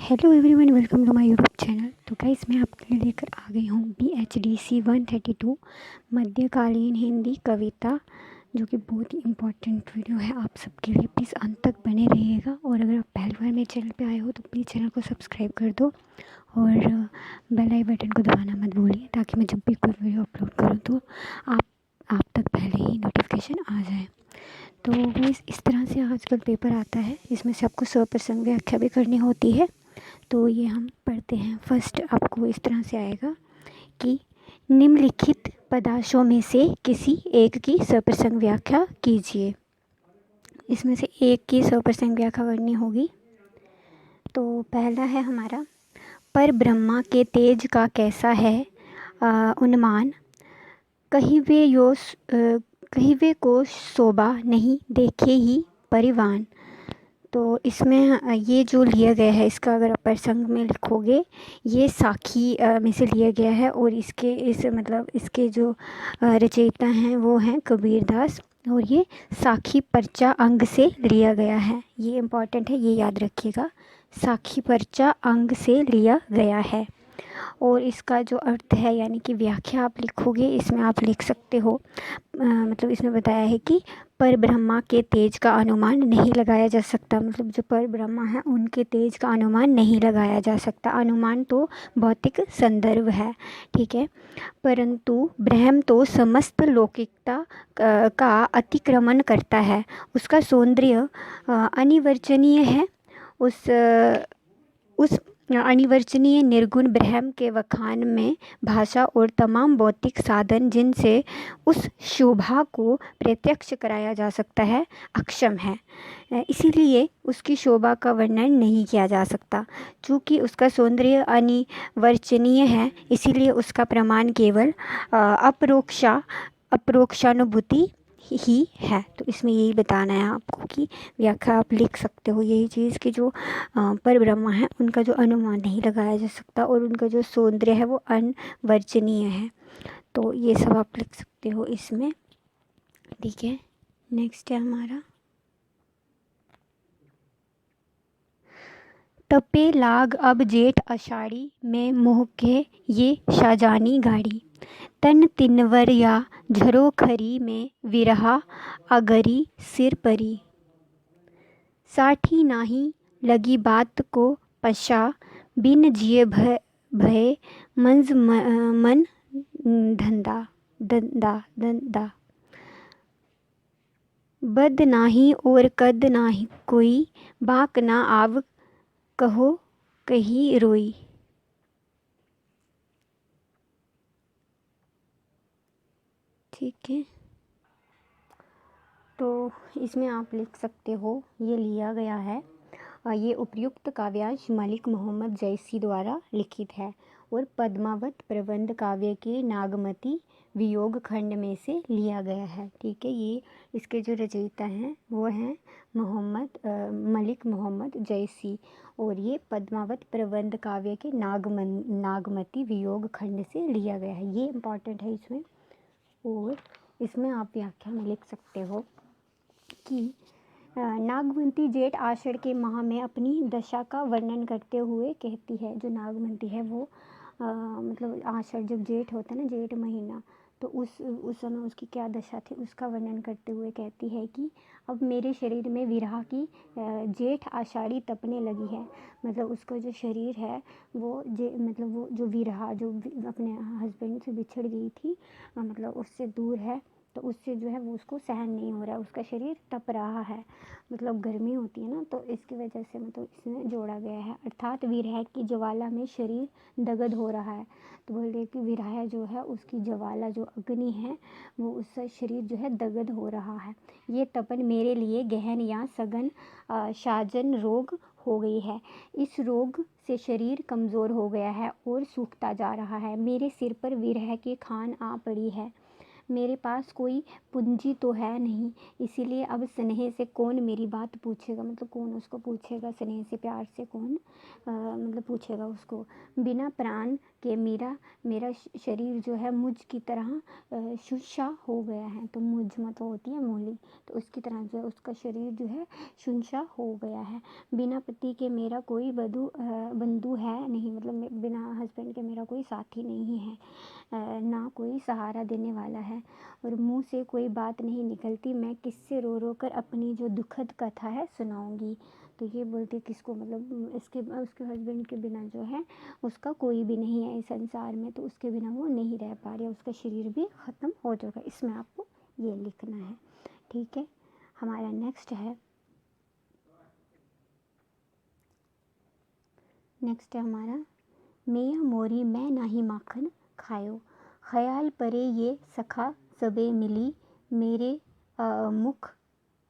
Hello everyone, welcome to my YouTube channel. तो guys, मैं आपके लिए लेकर आ गई हूँ BHDC 132 मध्यकालीन हिंदी कविता, जो कि बहुत ही इम्पोर्टेंट वीडियो है आप सबके लिए। प्लीज़ अंत तक बने रहिएगा। और अगर आप पहली बार मेरे चैनल पे आए हो तो प्लीज़ चैनल को सब्सक्राइब कर दो और बेल आई बटन को दबाना मत भूलिए, ताकि मैं जब भी कोई वीडियो अपलोड करूँ तो आप तक पहले ही नोटिफिकेशन आ जाए। तो गाइस, इस तरह से आजकल पेपर आता है, इसमें से आपको स्वप्रसंग व्याख्या भी करनी होती है। तो ये हम पढ़ते हैं। फर्स्ट आपको इस तरह से आएगा कि निम्नलिखित पदार्थों में से किसी एक की स्वप्रसंग व्याख्या कीजिए। इसमें से एक की स्वप्रसंग व्याख्या करनी होगी। तो पहला है हमारा, पर ब्रह्मा के तेज का कैसा है अनुमान, कहिवे को शोभा नहीं देखे ही परिवान। तो इसमें ये जो लिया गया है, इसका अगर आप प्रसंग में लिखोगे, ये साखी में से लिया गया है। और इसके जो रचयिता हैं वो हैं कबीरदास, और ये साखी पर्चा अंग से लिया गया है। ये इम्पॉर्टेंट है, ये याद रखिएगा, साखी पर्चा अंग से लिया गया है। और इसका जो अर्थ है यानी कि व्याख्या आप लिखोगे, इसमें आप लिख सकते हो, इसमें बताया है कि पर ब्रह्मा के तेज का अनुमान नहीं लगाया जा सकता। मतलब जो पर ब्रह्मा है उनके तेज का अनुमान नहीं लगाया जा सकता। अनुमान तो भौतिक संदर्भ है, ठीक है। परंतु ब्रह्म तो समस्त लौकिकता का अतिक्रमण करता है। उसका सौंदर्य अनिवर्चनीय है। उस अनिवर्चनीय निर्गुण ब्रह्म के वखान में भाषा और तमाम भौतिक साधन जिनसे उस शोभा को प्रत्यक्ष कराया जा सकता है अक्षम है। इसीलिए उसकी शोभा का वर्णन नहीं किया जा सकता। चूँकि उसका सौंदर्य अनिवर्चनीय है, इसीलिए उसका प्रमाण केवल अपरोक्षानुभूति ही है। तो इसमें यही बताना है आपको कि व्याख्या आप लिख सकते हो यही चीज़ कि जो पर ब्रह्मा है उनका जो अनुमान नहीं लगाया जा सकता और उनका जो सौंदर्य है वो अनवर्चनीय है। तो ये सब आप लिख सकते हो इसमें, ठीक है। नेक्स्ट है हमारा, तपे लाग अब जेठ अषाढ़ी में मोह के ये शाजानी गाड़ी, तन तिनवर या झरो खरी में विरहा अगरी सिर परी, साठी नाही लगी बात को पशा, बिन जिए भय मन धंधा धंधा धंधा, बद नाही और कद नाही कोई, बाक ना आव कहो कही रोई। ठीक है, तो इसमें आप लिख सकते हो, ये लिया गया है, ये उपयुक्त काव्यांश मलिक मोहम्मद जैसी द्वारा लिखित है और पद्मावत प्रबंध काव्य के नागमती वियोग खंड में से लिया गया है, ठीक है। ये इसके जो रचयिता हैं वो हैं मलिक मोहम्मद जैसी, और ये पद्मावत प्रबंध काव्य के नागमती वियोग खंड से लिया गया है। ये इम्पॉर्टेंट है इसमें। और इसमें आप व्याख्या में लिख सकते हो कि नागमती जेठ आषाढ़ के माह में अपनी दशा का वर्णन करते हुए कहती है। जो नागमती है वो आषाढ़, जब जेठ होता है ना, जेठ महीना, तो उस समय उसकी क्या दशा थी उसका वर्णन करते हुए कहती है कि अब मेरे शरीर में विरह की जेठ आषाढ़ी तपने लगी है। मतलब उसका जो शरीर है वो वो जो विरह, जो अपने हस्बैंड से बिछड़ गई थी, उससे दूर है, तो उससे जो है वो उसको सहन नहीं हो रहा है, उसका शरीर तप रहा है। गर्मी होती है ना, तो इसकी वजह से इसमें जोड़ा गया है। अर्थात विरह की ज्वाला में शरीर दग्ध हो रहा है। तो बोले कि विरह जो है उसकी ज्वाला, जो अग्नि है, वो उसका शरीर जो है दग्ध हो रहा है। ये तपन मेरे लिए गहन या सघन साजन रोग हो गई है। इस रोग से शरीर कमज़ोर हो गया है और सूखता जा रहा है। मेरे सिर पर विरह की खान आ पड़ी है। मेरे पास कोई पूंजी तो है नहीं, इसीलिए अब स्नेह से कौन मेरी बात पूछेगा, मतलब कौन उसको पूछेगा स्नेह से, प्यार से कौन मतलब पूछेगा उसको। बिना प्राण के मेरा शरीर जो है मुझ की तरह शुष्का हो गया है। तो मुझ मतलब होती है मूली, तो उसकी तरह जो है उसका शरीर जो है शुष्का हो गया है। बिना पति के मेरा कोई बंधु है नहीं, मतलब बिना हस्बैंड के मेरा कोई साथी नहीं है, ना कोई सहारा देने वाला है, और मुंह से कोई बात नहीं निकलती, मैं किससे रो रो कर अपनी जो दुखद कथा है सुनाऊंगी। तो ये बोलते किसको, मतलब उसके हस्बैंड के बिना जो है उसका कोई भी नहीं है इस संसार में, तो उसके बिना वो नहीं रह पा रही, उसका शरीर भी ख़त्म हो जाएगा। इसमें आपको ये लिखना है, ठीक है। हमारा नेक्स्ट है हमारा, मैया मोरी मैं नाही माखन खायो, ख्याल परे ये सखा सबे मिली, मेरे मुख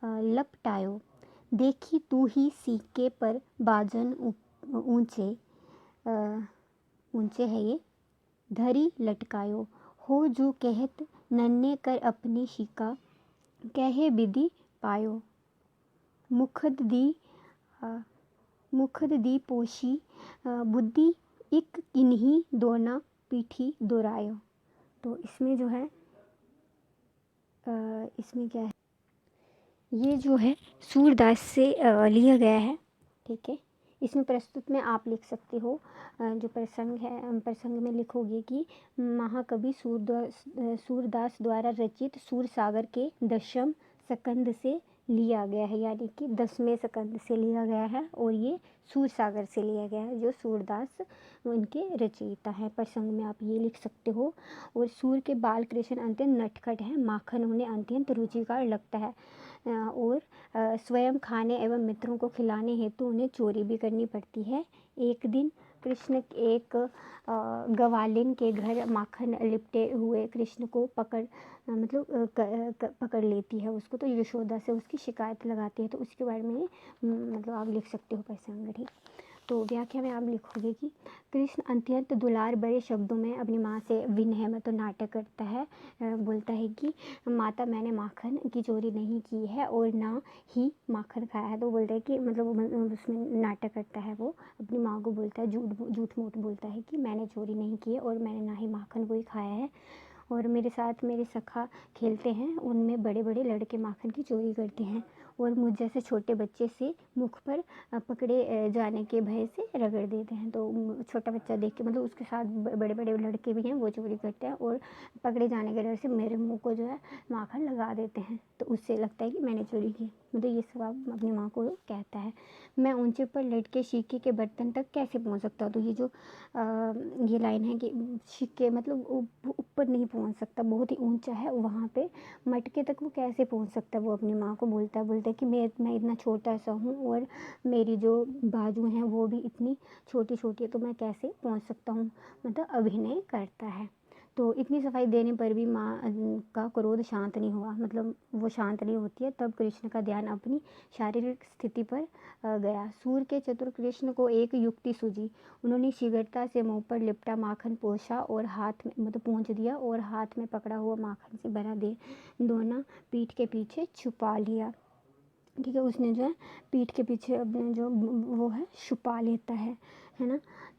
लपटायो, देखी तू ही सीके पर बाजन ऊंचे ऊंचे है ये, धरी लटकायो, हो जो कहत नन्हे कर अपनी शिका, कहे विधि पायो, मुखद दी पोशी, बुद्धि इक किन्हीं दोना पीठी दोरायो। तो इसमें जो है इसमें क्या है, ये जो है सूरदास से लिया गया है, ठीक है। इसमें प्रस्तुत में आप लिख सकते हो, जो प्रसंग है प्रसंग में लिखोगे कि महाकवि सूरदास द्वारा रचित सूरसागर के 10वें स्कंद से लिया गया है, यानी कि 10वें स्कंद से लिया गया है, और ये सूरसागर से लिया गया है, जो सूरदास उनके रचयिता है। प्रसंग में आप ये लिख सकते हो। और सूर के बाल कृष्ण अत्यंत नटखट है, माखन उन्हें अत्यंत रुचिकर लगता है, और स्वयं खाने एवं मित्रों को खिलाने हेतु उन्हें चोरी भी करनी पड़ती है। एक दिन कृष्ण एक गवालिन के घर माखन लिपटे हुए कृष्ण को पकड़ लेती है उसको, तो यशोदा से उसकी शिकायत लगाती है। तो उसके बारे में मतलब आप लिख सकते हो प्रसंग, ठीक। तो व्याख्या में आप लिखोगे कि कृष्ण अत्यंत दुलार बड़े शब्दों में अपनी माँ से विनय मतलब नाटक करता है, बोलता है कि माता मैंने माखन की चोरी नहीं की है और ना ही माखन खाया है। तो बोलता है कि मतलब उसमें नाटक करता है, वो अपनी माँ को बोलता है, झूठ मूठ बोलता है कि मैंने चोरी नहीं की है और मैंने ना ही माखन कोई खाया है, और मेरे साथ मेरे सखा खेलते हैं, उनमें बड़े बड़े लड़के माखन की चोरी करते हैं और मुझ जैसे छोटे बच्चे से मुख पर पकड़े जाने के भय से रगड़ देते हैं। तो छोटा बच्चा देख के मतलब उसके साथ बड़े बड़े लड़के भी हैं, वो चोरी करते हैं और पकड़े जाने के डर से मेरे मुंह को जो है माखन लगा देते हैं, तो उससे लगता है कि मैंने चोरी की। मतलब ये सब आप अपनी माँ को कहता है। मैं ऊंचे पर लटके सिक्के के बर्तन तक कैसे पहुँच सकता हूँ। तो ये जो ये लाइन है कि सिक्के मतलब ऊपर नहीं पहुँच सकता, बहुत ही ऊंचा है, वहाँ पे मटके तक वो कैसे पहुँच सकता है। वो अपनी माँ को बोलता है कि मैं इतना छोटा सा हूँ और मेरी जो बाजू हैं वो भी इतनी छोटी छोटी है, तो मैं कैसे पहुँच सकता हूँ, मतलब अभिनय करता है। तो इतनी सफाई देने पर भी माँ का क्रोध शांत नहीं हुआ, मतलब वो शांत नहीं होती है। तब कृष्ण का ध्यान अपनी शारीरिक स्थिति पर गया। सूर के चतुर कृष्ण को एक युक्ति सूझी। उन्होंने शीघ्रता से मुंह पर लिपटा माखन पोंछा और हाथ में मतलब पोंछ दिया और हाथ में पकड़ा हुआ माखन से भरा दे दोना पीठ के पीछे छुपा लिया, ठीक है। उसने जो है पीठ के पीछे अपने जो वो है छुपा लेता है ना।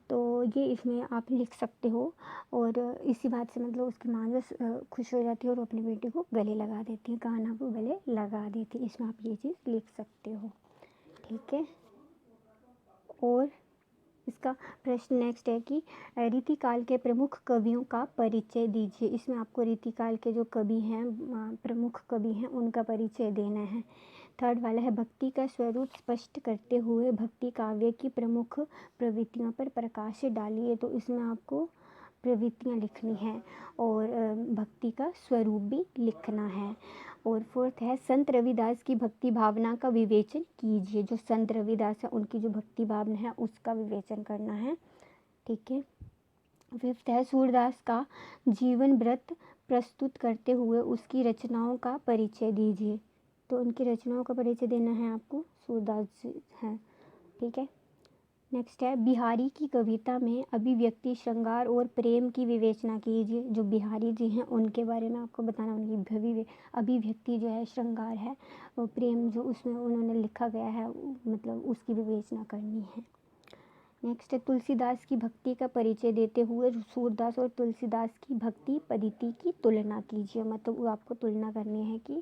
तो ये इसमें आप लिख सकते हो, और इसी बात से मतलब उसकी माँ जो खुश हो जाती है और अपनी बेटी को गले लगा देती है, कान्हा को गले लगा देती है। इसमें आप ये चीज़ लिख सकते हो, ठीक है। और इसका प्रश्न नेक्स्ट है कि रीतिकाल के प्रमुख कवियों का परिचय दीजिए। इसमें आपको रीतिकाल के जो कवि हैं, प्रमुख कवि हैं, उनका परिचय देना है। थर्ड वाला है भक्ति का स्वरूप स्पष्ट करते हुए भक्ति काव्य की प्रमुख प्रवृत्तियों पर प्रकाश डालिए। तो इसमें आपको प्रवृत्तियाँ लिखनी है और भक्ति का स्वरूप भी लिखना है। और फोर्थ है संत रविदास की भक्ति भावना का विवेचन कीजिए। जो संत रविदास है उनकी जो भक्ति भावना है उसका विवेचन करना है, ठीक है। फिफ्थ है सूरदास का जीवन व्रत प्रस्तुत करते हुए उसकी रचनाओं का परिचय दीजिए। तो उनकी रचनाओं का परिचय देना है आपको, सूरदास जी हैं, ठीक है। नेक्स्ट है बिहारी की कविता में अभिव्यक्ति, श्रृंगार और प्रेम की विवेचना कीजिए। जो बिहारी जी हैं उनके बारे में आपको बताना, उनकी अभिव्यक्ति जो है, श्रृंगार है, और प्रेम जो उसमें उन्होंने लिखा गया है, मतलब उसकी विवेचना करनी है। नेक्स्ट है तुलसीदास की भक्ति का परिचय देते हुए सूरदास और तुलसीदास की भक्ति पद्धति की तुलना कीजिए। मतलब वो आपको तुलना करनी है कि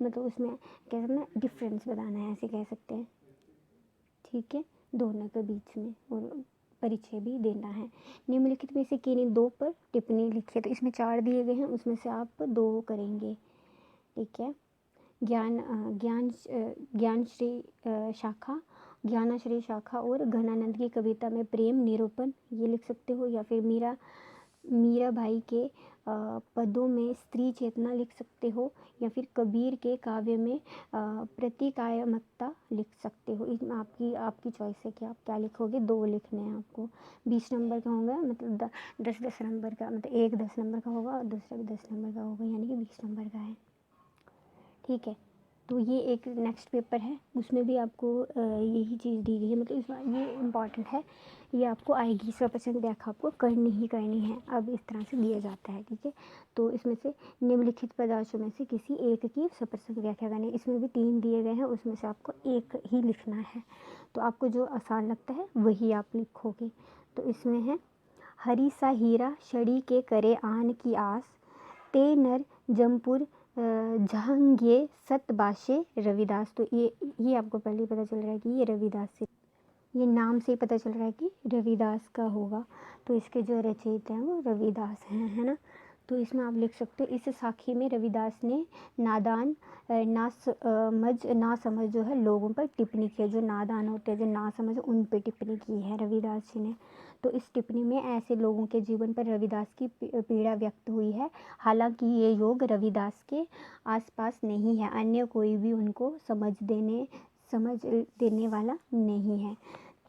मतलब उसमें क्या करना, डिफरेंस बताना है, ऐसे कह सकते हैं। ठीक है, दोनों के बीच में, और परिचय भी देना है। निम्नलिखित में से किन्हीं दो पर टिप्पणी लिखिए। तो इसमें 4 दिए गए हैं, उसमें से आप 2 करेंगे। ठीक है, ज्ञानाश्री शाखा और घनानंद की कविता में प्रेम निरूपण, ये लिख सकते हो। या फिर मीराबाई के पदों में स्त्री चेतना लिख सकते हो। या फिर कबीर के काव्य में प्रतीकात्मकता लिख सकते हो। इसमें आपकी चॉइस है कि आप क्या लिखोगे। 2 लिखने हैं आपको। 20 नंबर का होगा, मतलब 10 नंबर का, मतलब एक 10 नंबर का होगा और दूसरा भी 10 नंबर का होगा, यानी कि 20 नंबर का है। ठीक है, तो ये एक नेक्स्ट पेपर है, उसमें भी आपको यही चीज़ दी गई है। मतलब इसमें ये इम्पॉर्टेंट है, ये आपको आएगी। 100% व्याख्या आपको करनी ही करनी है। अब इस तरह से दिया जाता है। ठीक है, तो इसमें से निम्नलिखित पदार्थों में से किसी एक की 100% व्याख्या करनी है। इसमें भी 3 दिए गए हैं, उसमें से आपको एक ही लिखना है। तो आपको जो आसान लगता है वही आप लिखोगे। तो इसमें है हरी सा हीरा छड़ी के करे आन की आस, ते नर जमपुर जहांगे सतबाशे रविदास। तो ये आपको पहले ही पता चल रहा है कि ये रविदास से, ये नाम से ही पता चल रहा है कि रविदास का होगा। तो इसके जो रचयिता हैं वो रविदास हैं, है ना। तो इसमें आप लिख सकते हो, इस साखी में रविदास ने नादान ना समझ जो है लोगों पर टिप्पणी की है। जो नादान होते हैं, जो ना समझ, उन पर टिप्पणी की है रविदास जी ने। तो इस टिप्पणी में ऐसे लोगों के जीवन पर रविदास की पीड़ा व्यक्त हुई है। हालांकि ये योग रविदास के आसपास नहीं है, अन्य कोई भी उनको समझ देने वाला नहीं है।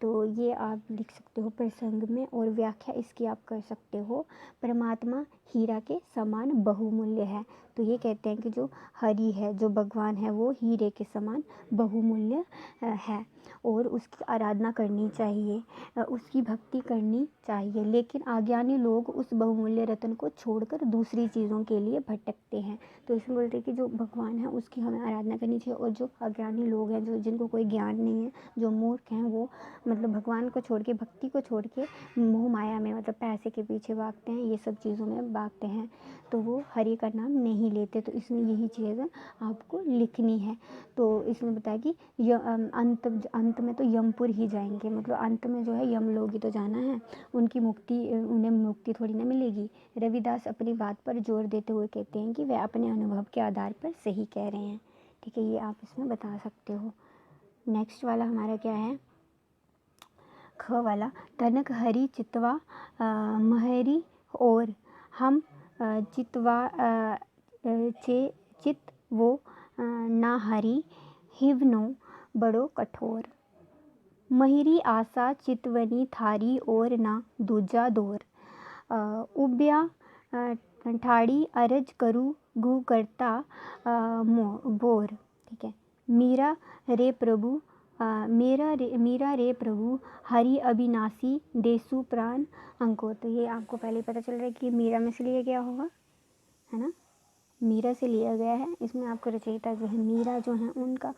तो ये आप लिख सकते हो प्रसंग में, और व्याख्या इसकी आप कर सकते हो, परमात्मा हीरा के समान बहुमूल्य है। तो ये कहते हैं कि जो हरि है, जो भगवान है, वो हीरे के समान बहुमूल्य है, और उसकी आराधना करनी चाहिए, उसकी भक्ति करनी चाहिए। लेकिन अज्ञानी लोग उस बहुमूल्य रत्न को छोड़कर दूसरी चीज़ों के लिए भटकते हैं। तो इसमें बोलते हैं कि जो भगवान है उसकी हमें आराधना करनी चाहिए, और जो अज्ञानी लोग हैं, जो जिनको कोई ज्ञान नहीं है, जो मूर्ख हैं, वो मतलब भगवान को छोड़ के, भक्ति को छोड़ के मोह माया में, मतलब पैसे के पीछे भागते हैं, ये सब चीज़ों में भागते हैं, तो वो हरि का नाम नहीं लेते। तो इसमें यही चीज़ आपको लिखनी है। तो इसमें बताया कि अंत में तो यमपुर ही जाएंगे, मतलब अंत में जो है यम लोग ही तो जाना है, उन्हें मुक्ति थोड़ी ना मिलेगी। रविदास अपनी बात पर जोर देते हुए कहते हैं कि वे अपने अनुभव के आधार पर सही कह रहे हैं। ठीक है, ये आप इसमें बता सकते हो। नेक्स्ट वाला हमारा क्या है, ख वाला, तनक हरि चितवा महरी और हम चितवा चित वो ना हरि हिवनो बड़ो कठोर, महिरी आशा चितवनी थारी और ना दूजा दौर, उब्या ठाड़ी अरज करू गु करता बोर। ठीक है, मीरा रे प्रभु मीरा रे प्रभु हरि अविनाशी देसु प्राण अंको। तो ये आपको पहले पता चल रहा है कि मीरा में से लिया गया होगा, है ना, मीरा से लिया गया है। इसमें आपको रचयिता जो है मीरा जो है उनका,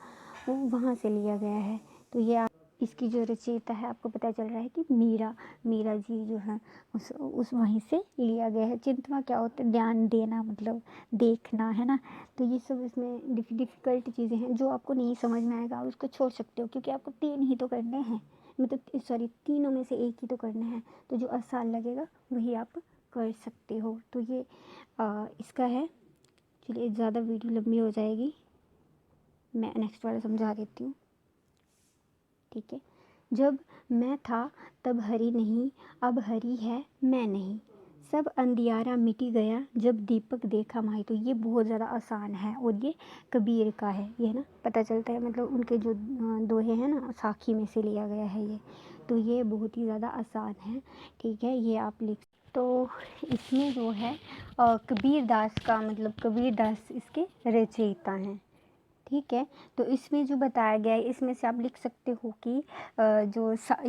वो वहाँ से लिया गया है। तो ये इसकी जो रचयिता है आपको पता चल रहा है कि मीरा जी जो है उस वहीं से लिया गया है। चिंतवा क्या होता है, ध्यान देना, मतलब देखना, है ना। तो ये सब इसमें डिफ़िकल्ट चीज़ें हैं, जो आपको नहीं समझ में आएगा उसको छोड़ सकते हो, क्योंकि आपको 3 ही तो करने हैं, मतलब सॉरी, तीनों में से एक ही तो करना है। तो जो आसान लगेगा वही आप कर सकते हो। तो ये इसका है। चलिए, ज़्यादा वीडियो लंबी हो जाएगी, मैं नेक्स्ट वाला समझा देती हूँ। ठीक है, जब मैं था तब हरि नहीं, अब हरि है मैं नहीं, सब अंधियारा मिटी गया जब दीपक देखा माही। तो ये बहुत ज़्यादा आसान है, और ये कबीर का है, ये ना पता चलता है, मतलब उनके जो दोहे हैं ना, साखी में से लिया गया है ये। तो ये बहुत ही ज़्यादा आसान है। ठीक है, ये आप लिख। तो इसमें जो है कबीर दास का, मतलब कबीर दास इसके रचयिता हैं। ठीक है। तो इसमें जो बताया गया है इसमें से आप लिख सकते हो कि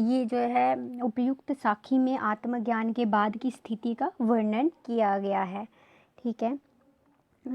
ये जो है उपयुक्त साखी में आत्मज्ञान के बाद की स्थिति का वर्णन किया गया है। ठीक है।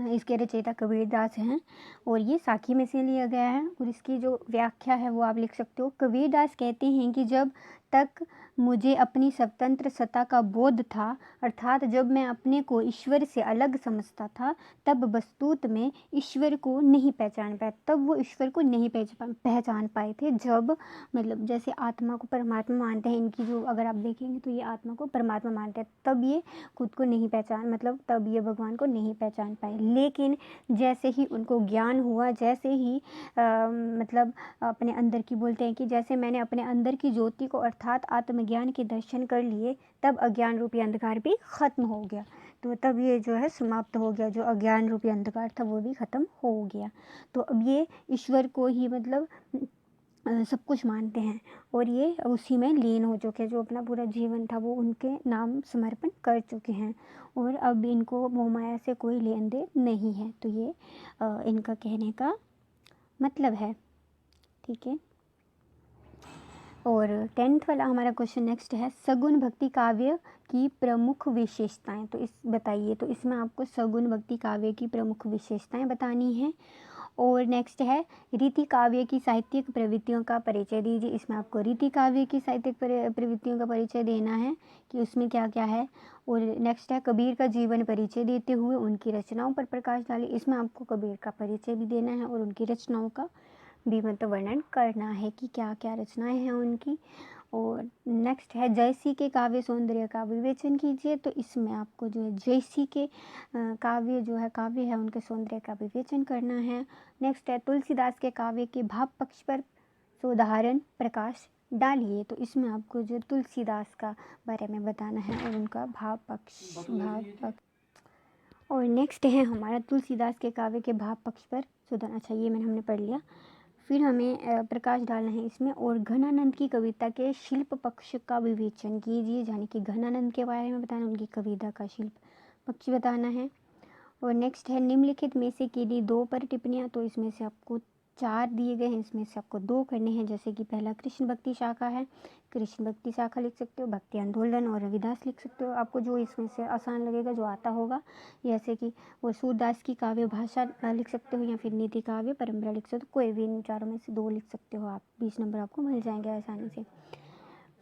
इसके रचयिता कबीरदास हैं और ये साखी में से लिया गया है। और इसकी जो व्याख्या है वो आप लिख सकते हो। कबीरदास कहते हैं कि जब तक मुझे अपनी स्वतंत्र सत्ता का बोध था, अर्थात जब मैं अपने को ईश्वर से अलग समझता था, तब वस्तुत में ईश्वर को नहीं पहचान पाया। तब वो ईश्वर को नहीं पहचान पाए थे। जब मतलब जैसे आत्मा को परमात्मा मानते हैं, इनकी जो अगर आप देखेंगे तो ये आत्मा को परमात्मा मानते हैं, तब ये खुद को नहीं पहचान मतलब तब ये भगवान को नहीं पहचान पाए। लेकिन जैसे ही उनको ज्ञान हुआ, जैसे ही मतलब अपने अंदर की बोलते हैं कि जैसे मैंने अपने अंदर की ज्योति को अर्थात आत्मज्ञान के दर्शन कर लिए, तब अज्ञान रूपी अंधकार भी खत्म हो गया। तो तब ये जो है समाप्त हो गया, जो अज्ञान रूपी अंधकार था वो भी खत्म हो गया। तो अब ये ईश्वर को ही मतलब सब कुछ मानते हैं और ये उसी में लीन हो चुके हैं। जो अपना पूरा जीवन था वो उनके नाम समर्पण कर चुके हैं और अब इनको मोह माया से कोई लेन देन नहीं है। तो ये इनका कहने का मतलब है। ठीक है। और 10th वाला हमारा क्वेश्चन नेक्स्ट है, सगुण भक्ति काव्य की प्रमुख विशेषताएं। तो इस बताइए। तो इसमें आपको सगुण भक्ति काव्य की प्रमुख विशेषताएं बतानी है। और नेक्स्ट है, रीति काव्य की साहित्यिक प्रवृत्तियों का परिचय दीजिए। इसमें आपको रीति काव्य की साहित्यिक प्रवृत्तियों का परिचय देना है कि उसमें क्या क्या है। और नेक्स्ट है, कबीर का जीवन परिचय देते हुए उनकी रचनाओं पर प्रकाश डालें। इसमें आपको कबीर का परिचय भी देना है और उनकी रचनाओं का भी मतलब वर्णन करना है कि क्या क्या रचनाएं हैं उनकी। और नेक्स्ट है, जयसी के काव्य सौंदर्य का विवेचन कीजिए। तो इसमें आपको जो है जयसी के काव्य है उनके सौंदर्य का विवेचन करना है। नेक्स्ट है, तुलसीदास के काव्य के भाव पक्ष पर सोदाहरण प्रकाश डालिए। तो इसमें आपको जो तुलसीदास का बारे में बताना है और उनका भाव पक्ष। और नेक्स्ट है हमारा तुलसीदास के काव्य के भाव पक्ष पर सुधार। अच्छा, ये हमने पढ़ लिया। फिर हमें प्रकाश डालना है इसमें। और घनानंद की कविता के शिल्प पक्ष का विवेचन कीजिए, यानी कि घनानंद के बारे में बताना, उनकी कविता का शिल्प पक्ष बताना है। और नेक्स्ट है, निम्नलिखित में से कीजिए 2 पर टिप्पणियाँ। तो इसमें से आपको 4 दिए गए हैं, इसमें से आपको 2 करने हैं। जैसे कि पहला कृष्ण भक्ति शाखा है, कृष्ण भक्ति शाखा लिख सकते हो, भक्ति आंदोलन और रविदास लिख सकते हो। आपको जो इसमें से आसान लगेगा, जो आता होगा, जैसे कि वो सूरदास की काव्य भाषा लिख सकते हो या फिर नीति काव्य परंपरा लिख सकते हो। कोई भी इन चारों में से 2 लिख सकते हो आप। 20 नंबर आपको मिल जाएंगे आसानी से।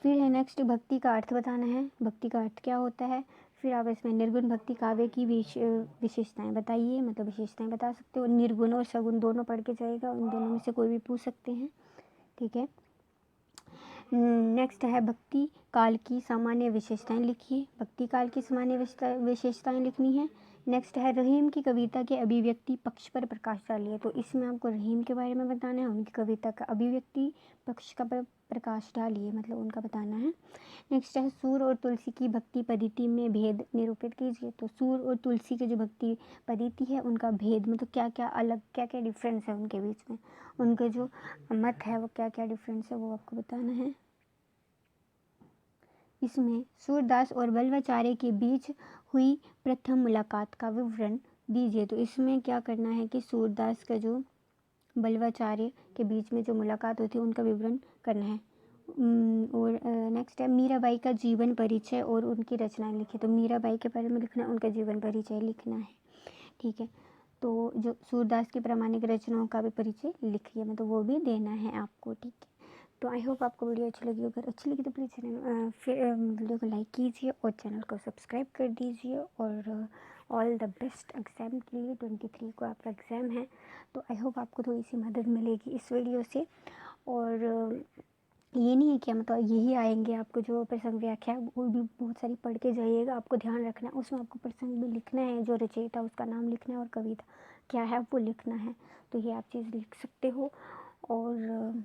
फिर है नेक्स्ट, भक्ति का अर्थ बताना है, भक्ति का अर्थ क्या होता है। फिर आप इसमें निर्गुण भक्ति काव्य की विशेषताएं बताइए, मतलब विशेषताएं बता सकते हो। निर्गुण और सगुण दोनों पढ़ के जाएगा, उन दोनों में से कोई भी पूछ सकते हैं। ठीक है। नेक्स्ट है, भक्ति काल की सामान्य विशेषताएं लिखिए। भक्ति काल की सामान्य विशेषताएं लिखनी है। नेक्स्ट है, रहीम की कविता के अभिव्यक्ति पक्ष पर प्रकाश डालिए। तो इसमें आपको रहीम के बारे में बताना है, उनकी कविता का अभिव्यक्ति पक्ष का प्रकाश डालिए, मतलब उनका बताना है। नेक्स्ट है, सूर और तुलसी की भक्ति पद्धति में भेद निरूपित कीजिए। तो सूर और तुलसी की जो भक्ति पद्धति है उनका भेद, मतलब क्या क्या अलग, क्या क्या डिफरेंस है उनके बीच में, उनके जो मत है वो क्या क्या डिफरेंस है वो आपको बताना है। इसमें सूरदास और बल्लवाचार्य के बीच हुई प्रथम मुलाकात का विवरण दीजिए। तो इसमें क्या करना है कि सूरदास का जो बल्लवाचार्य के बीच में जो मुलाकात हुई थी उनका विवरण करना है। और नेक्स्ट है, मीराबाई का जीवन परिचय और उनकी रचनाएं लिखिए। तो मीराबाई के बारे में लिखना है, उनका जीवन परिचय लिखना है। ठीक है। तो जो सूरदास की प्रामाणिक रचनाओं का भी परिचय लिखिए, मतलब वो भी देना है आपको। ठीक है। तो आई होप आपको वीडियो अच्छी लगी। अगर अच्छी लगी तो प्लीज़ वीडियो को लाइक कीजिए और चैनल को सब्सक्राइब कर दीजिए। और ऑल द बेस्ट एग्ज़ाम के लिए। 23 को आपका एग्ज़ाम है, तो आई होप आपको थोड़ी सी मदद मिलेगी इस वीडियो से। और ये नहीं है कि मतलब यही आएंगे, आपको जो प्रसंग व्याख्या वो भी बहुत सारी पढ़ के जाइएगा। आपको ध्यान रखना है उसमें आपको प्रसंग भी लिखना है, जो रचयिता उसका नाम लिखना है और कविता क्या है वो लिखना है। तो ये आप चीज़ लिख सकते हो। और